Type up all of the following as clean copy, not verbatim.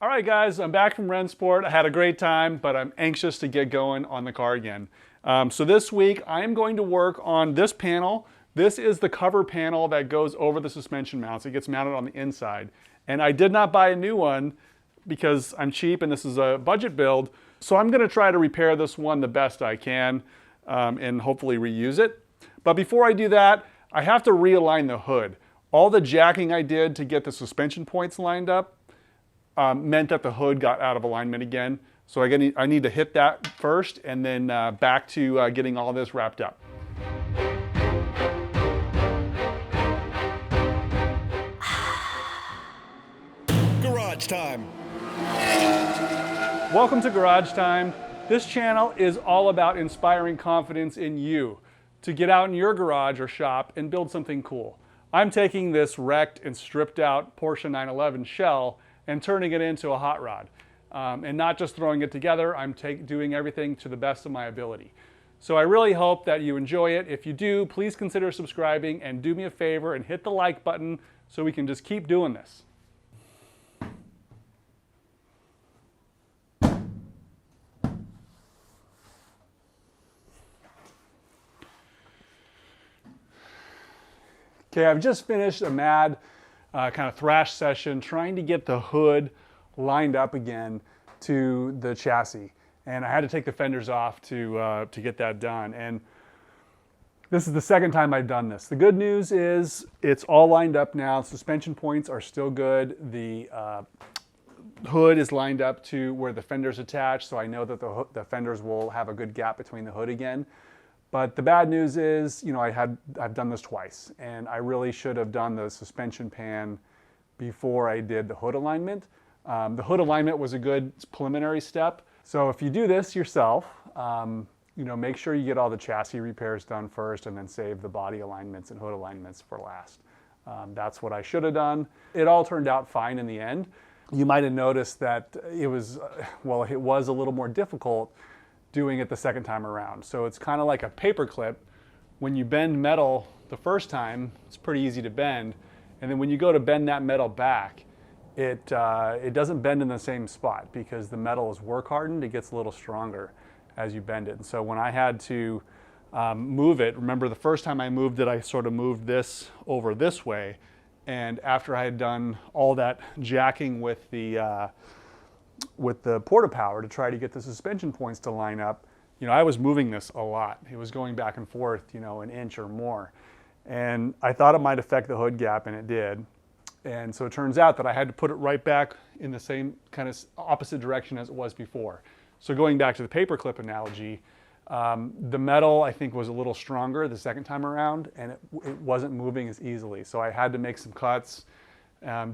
All right, guys, I'm back from Rennsport. I had a great time, but I'm anxious to get going on the car again. So this week, I'm going to work on this panel. This is the cover panel that goes over the suspension mounts. It gets mounted on the inside. And I did not buy a new one because I'm cheap and this is a budget build. So I'm gonna try to repair this one the best I can and hopefully reuse it. But before I do that, I have to realign the hood. All the jacking I did to get the suspension points lined up meant that the hood got out of alignment again. So I need to hit that first and then back to getting all this wrapped up. Garage time. Welcome to Garage Time. This channel is all about inspiring confidence in you to get out in your garage or shop and build something cool. I'm taking this wrecked and stripped out Porsche 911 shell and turning it into a hot rod. And not just throwing it together, I'm doing everything to the best of my ability. So I really hope that you enjoy it. If you do, please consider subscribing and do me a favor and hit the like button so we can just keep doing this. Okay, I've just finished a mad kind of thrash session trying to get the hood lined up again to the chassis. And I had to take the fenders off to get that done. And this is the second time I've done this. The good news is it's all lined up now. Suspension points are still good. The hood is lined up to where the fender's attached, so I know that the fenders will have a good gap between the hood again. But the bad news is, you know, I've done this twice, and I really should have done the suspension pan before I did the hood alignment. The hood alignment was a good preliminary step. So if you do this yourself, you know, make sure you get all the chassis repairs done first and then save the body alignments and hood alignments for last. That's what I should have done. It all turned out fine in the end. You might have noticed that it was, well, it was a little more difficult doing it the second time around. So it's kind of like a paper clip. When you bend metal the first time, it's pretty easy to bend. And then when you go to bend that metal back, it doesn't bend in the same spot because the metal is work hardened. It gets a little stronger as you bend it. And so when I had to move it, remember the first time I moved it, I sort of moved this over this way. And after I had done all that jacking with the porta power to try to get the suspension points to line up, you know, I was moving this a lot. It was going back and forth, you know, an inch or more. And I thought it might affect the hood gap, and it did. And so it turns out that I had to put it right back in the same kind of opposite direction as it was before. So going back to the paperclip analogy, the metal I think was a little stronger the second time around, and it wasn't moving as easily. So I had to make some cuts,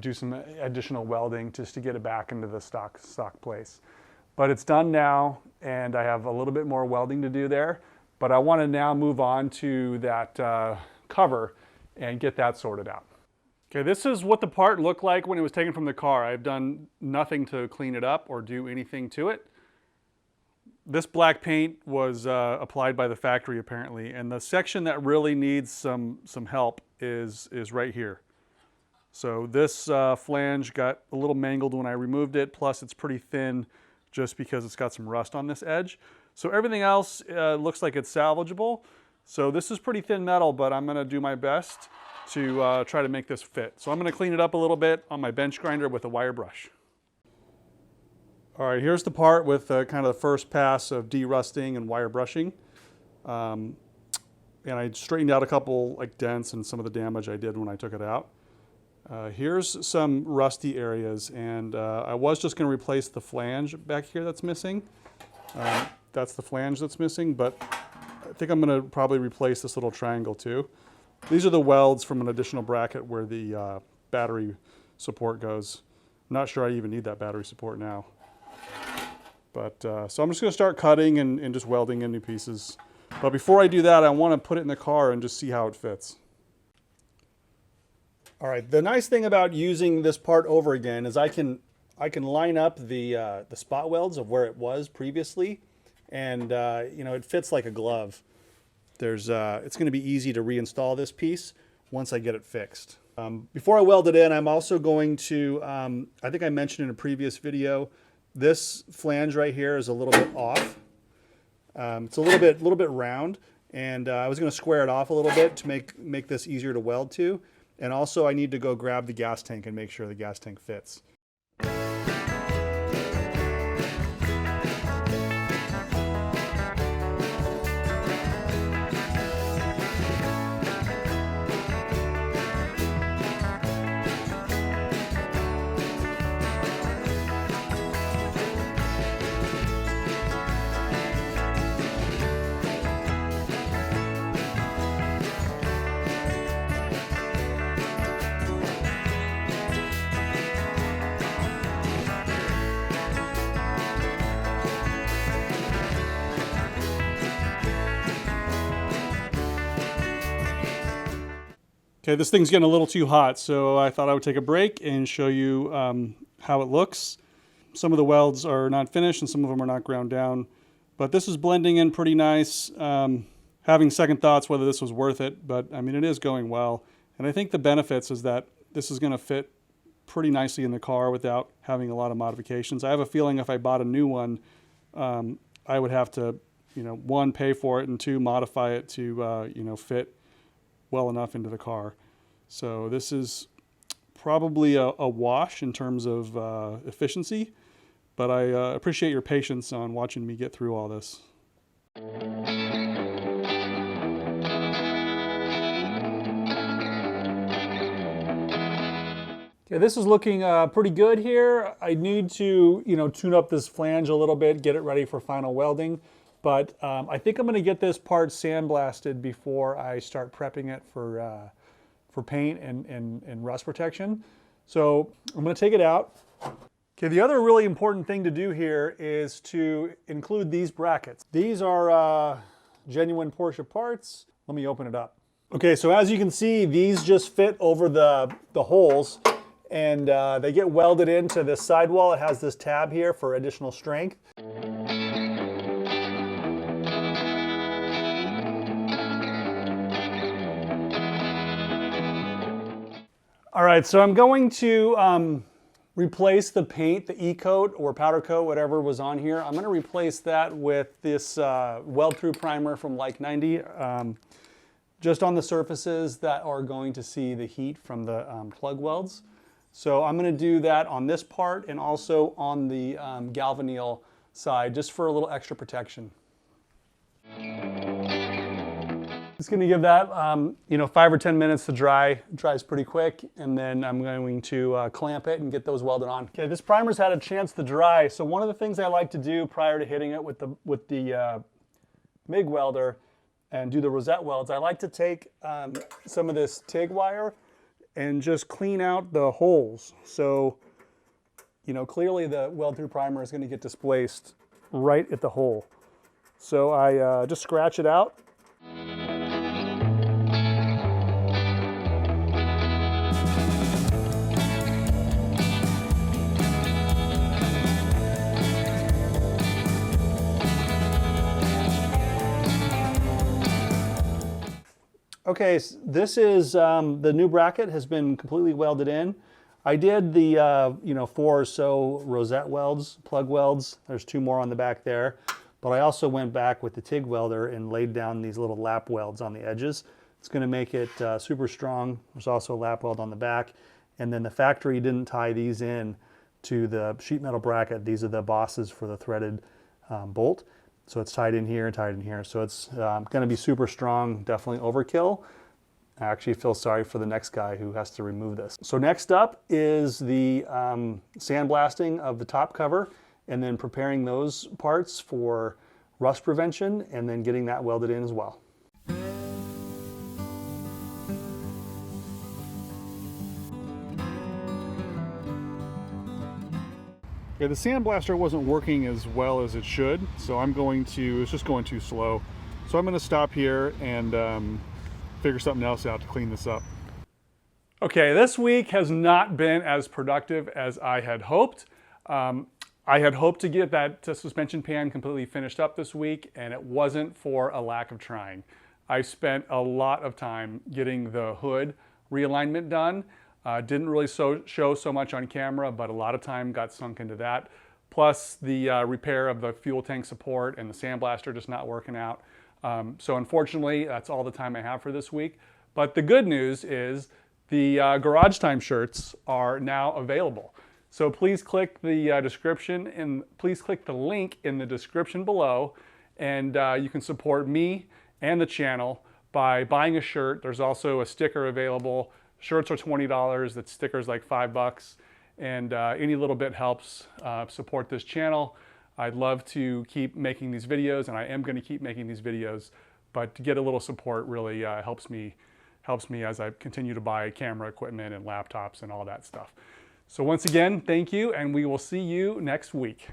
do some additional welding just to get it back into the stock place. But it's done now, and I have a little bit more welding to do there. But I want to now move on to that cover and get that sorted out. Okay, this is what the part looked like when it was taken from the car. I've done nothing to clean it up or do anything to it. This black paint was applied by the factory apparently, and the section that really needs some help is right here. So this flange got a little mangled when I removed it, plus it's pretty thin just because it's got some rust on this edge. So everything else looks like it's salvageable. So this is pretty thin metal, but I'm gonna do my best to try to make this fit. So I'm gonna clean it up a little bit on my bench grinder with a wire brush. All right, here's the part with kind of the first pass of de-rusting and wire brushing. And I straightened out a couple like dents and some of the damage I did when I took it out. Here's some rusty areas, and I was just going to replace the flange back here that's missing. That's the flange that's missing, but I think I'm going to probably replace this little triangle too. These are the welds from an additional bracket where the battery support goes. I'm not sure I even need that battery support now. But so I'm just going to start cutting and just welding in new pieces. But before I do that, I want to put it in the car and just see how it fits. All right, the nice thing about using this part over again is I can line up the spot welds of where it was previously, and you know, it fits like a glove. It's going to be easy to reinstall this piece once I get it fixed. Before I weld it in, I'm also going to, I think I mentioned in a previous video, this flange right here is a little bit off. It's a little bit round, and I was going to square it off a little bit to make this easier to weld to. And also I need to go grab the gas tank and make sure the gas tank fits. Okay, this thing's getting a little too hot, so I thought I would take a break and show you how it looks. Some of the welds are not finished and some of them are not ground down, but this is blending in pretty nice. Having second thoughts whether this was worth it, but I mean, it is going well. And I think the benefits is that this is going to fit pretty nicely in the car without having a lot of modifications. I have a feeling if I bought a new one, I would have to, one, pay for it, and two, modify it to, fit well enough into the car. So this is probably a wash in terms of efficiency, but I appreciate your patience on watching me get through all this. Okay, this is looking pretty good here. I need to, tune up this flange a little bit, get it ready for final welding. But I think I'm going to get this part sandblasted before I start prepping it for paint and rust protection. So I'm going to take it out. Okay, the other really important thing to do here is to include these brackets. These are genuine Porsche parts. Let me open it up. Okay, so as you can see, these just fit over the holes, and they get welded into this sidewall. It has this tab here for additional strength. All right, so I'm going to replace the paint, the E-coat or powder coat, whatever was on here. I'm going to replace that with this weld-through primer from Like 90, just on the surfaces that are going to see the heat from the plug welds. So I'm going to do that on this part and also on the galvanneal side, just for a little extra protection. It's going to give that 5 or 10 minutes to dry. It dries pretty quick, and then I'm going to clamp it and get those welded on. Okay, this primer's had a chance to dry, so one of the things I like to do prior to hitting it with the MIG welder and do the rosette welds, I like to take some of this TIG wire and just clean out the holes. So, clearly the weld-through primer is going to get displaced right at the hole. So I just scratch it out. Okay, so this is the new bracket has been completely welded in. I did the 4 or so rosette welds, plug welds. There's 2 more on the back there. But I also went back with the TIG welder and laid down these little lap welds on the edges. It's going to make it super strong. There's also a lap weld on the back. And then the factory didn't tie these in to the sheet metal bracket. These are the bosses for the threaded bolt. So it's tied in here and tied in here. So it's going to be super strong, definitely overkill. I actually feel sorry for the next guy who has to remove this. So next up is the sandblasting of the top cover and then preparing those parts for rust prevention and then getting that welded in as well. Okay, the sandblaster wasn't working as well as it should, so it's just going too slow. So I'm going to stop here and figure something else out to clean this up. Okay, this week has not been as productive as I had hoped. I had hoped to get that suspension pan completely finished up this week, and it wasn't for a lack of trying. I spent a lot of time getting the hood realignment done. Didn't really show so much on camera, but a lot of time got sunk into that. Plus the repair of the fuel tank support and the sandblaster just not working out. So unfortunately, that's all the time I have for this week. But the good news is the Garage Time shirts are now available. So please click the description and please click the link in the description below, and you can support me and the channel by buying a shirt. There's also a sticker available. Shirts are $20, that sticker's like $5, and any little bit helps support this channel. I'd love to keep making these videos, and I am going to keep making these videos, but to get a little support really helps me as I continue to buy camera equipment and laptops and all that stuff. So once again, thank you, and we will see you next week.